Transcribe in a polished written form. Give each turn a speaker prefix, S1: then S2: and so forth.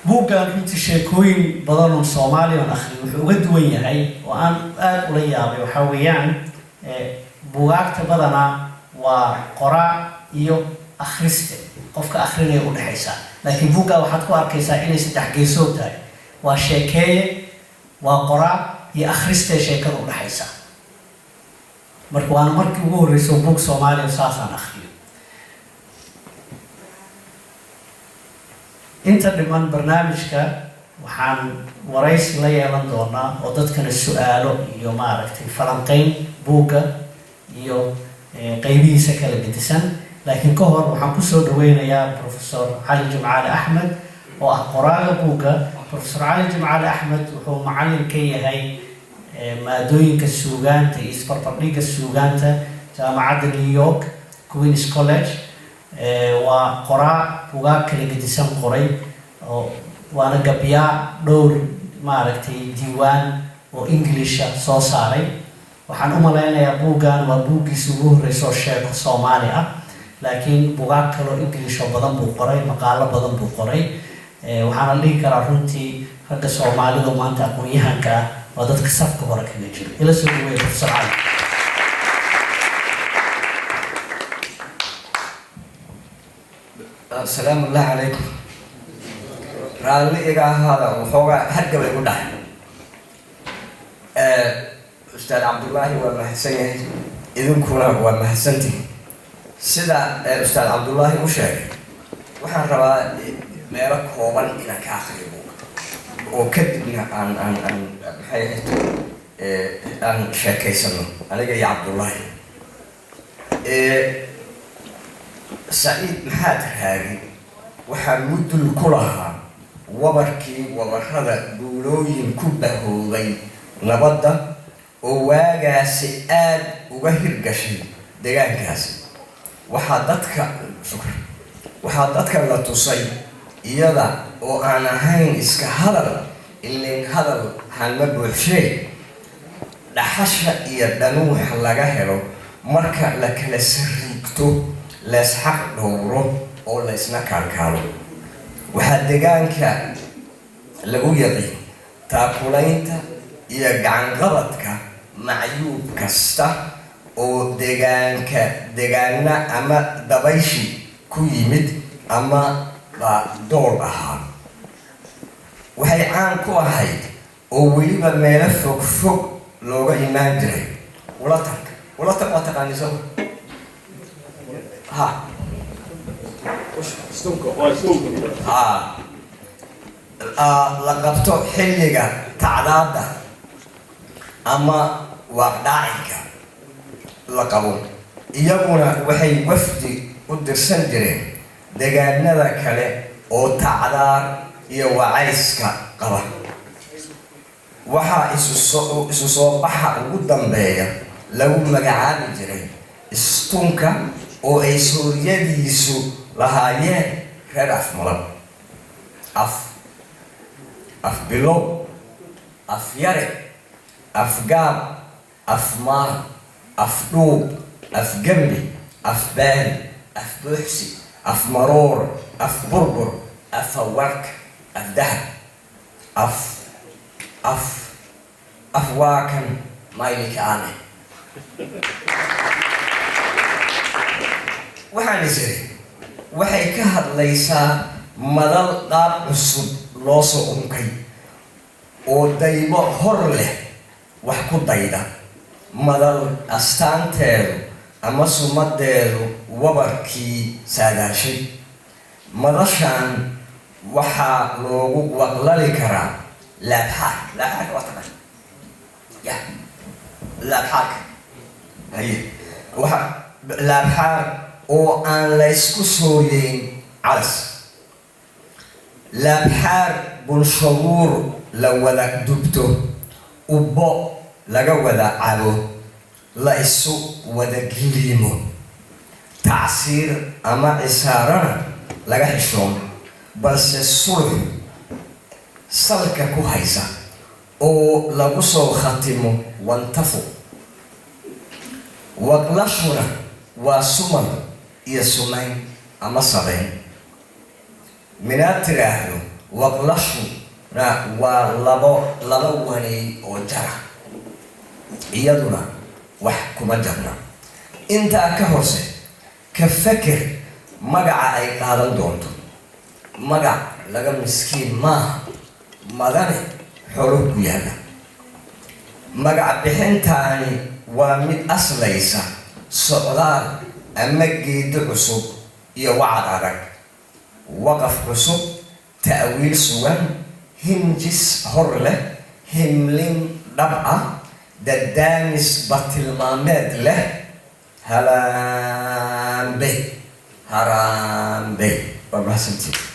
S1: buuggan runtii sheekooyin badan oo Soomaali oo akhri wuxuu uga duwan yahay oo aan aad ula yaabay waxa weeyaan buugaagta badana waa qoraa iyo akhriste qofka akhrinaya u dhaxaysa laakiin buugga waxaad ku arkaysaa inay saddex geesood tahay waa sheekeeye waa qoraa iyo akhriste sheekada u dhaxaysa marka waana markii ugu horreysay buug Soomaali oo saasaan akhriyo inta dhiman barnaamijka waxaan waraysi la yeelan doonaa oo dadkana su'aalo iyo maaragtay falanqayn buugga iyo qaybihiisa kala gedisan laakiin ka hor waxaan ku soo dhaweynayaa Professor Cali Jimcaale Axmed oo ah qoraaga buugga Professor Cali Jimcaale Axmed wuxuu macallin ka yahay maadooyinka suugaanta iyo isbarbardhigga suugaanta jaamacadda New York Queen's College waa qoraa buugaag kala gedisan qoray oo waana gabyaa dhowr maaragtay diiwaan oo English soo saaray waxaan u maleynayaa buuggan waa buuggiisa ugu horreysay oo sheeko Soomaali ah laakiin buugaag kale oo English badan buu qoray maqaalo badan buu qoray waxaan dhihi karaa runtii ragga Soomaalida maanta aqoon-yahanka ah waa dadka safka hore kaga jira ila soo dhaweeyo Professor Cali
S2: السلام الله عليكم. رالي إجا هذا وفوق هرجع يقول ده. أستاذ عبد الله والمحسن إذن كنا والمحسنتي. سيدا أستاذ عبد الله مشاري. وحن روا مالك هو من إلى كآخر يوم. وكتبنا عن حياة عن شاكي سنو. أنا جاي عبد الله. سعيد محاتر هذه وحمود الكلها وبركي وبرهذا دولوين كبه بين نبضة وواجع سئاد وبهر قشي دجاج كاسي وحدتك شكرا وحدتك لا تصيب يلا وأنا هين إسك هذا اللي هذا هالمبلغ شيء لحشة يدنوح لجهله مركب لك لسرقته لس حق دوره أو لس نكال كارو وحد دجانك لقو يضي تاكلينتا يجعن غلطك معيوب كستا أو دجاننا أما دبيشي كويمد أما دور بحال وهي عن كواهيد أو وليبا ملفك فوق لوغا إيمان جري ولا تقاني سوى ها لقبتو حلقة تعداد أما وقدائك لقبون يبونا وحي وفدي قدر سنجرين دقانا ذاكالي أو تعداد يوعيسك قبا وحا إسو صوبحا قدام بيا لو مقعان جرين استونكا oo ay suuriyadiisu lahaayeen reer afmalab af bilow af yare af gaab af maar af dhuub af gembi af baan af buuxsi af maroor af burbur af wark af dahab af waakan maylikaane waxaan isiri waxay ka hadlaysaa madal qaab cusub loo soo unkay oo daymo hor leh wax ku dayda madal astaanteedu ama sumadeedu wabarkii saadaashay madashaan waxaa loogu waqlali karaa laabxaag waa taqaan ya laabxaag haye waxa laabxaag oo aan la isku sooyeyn calas laabxaar bulshaduur la wada dubto ubbo laga wada cabo la isu wada giliimo tacsiir ama cisaarana laga xishoon balse sulx salka ku haysa oo lagu soo khatimo wantafu waqlashuna waa suman iyo sunayn ama sabeyn minaad tiraahdo waqlashuna waa laba wanay oo jara iyaduna wax kuma jarna intaa ka horse ka feker magaca ay qaadan doonto magac laga miskiin maaha madane xoolo ku yaala magac bixintaani waa mid aslaysa socdaal ama geedo cusub iyo wacad adag waqaf cusub ta'wiil sugan hinjis hor leh himlin dhab ah dadaamis batilmaameed leh haraambe waa mahadsantihiin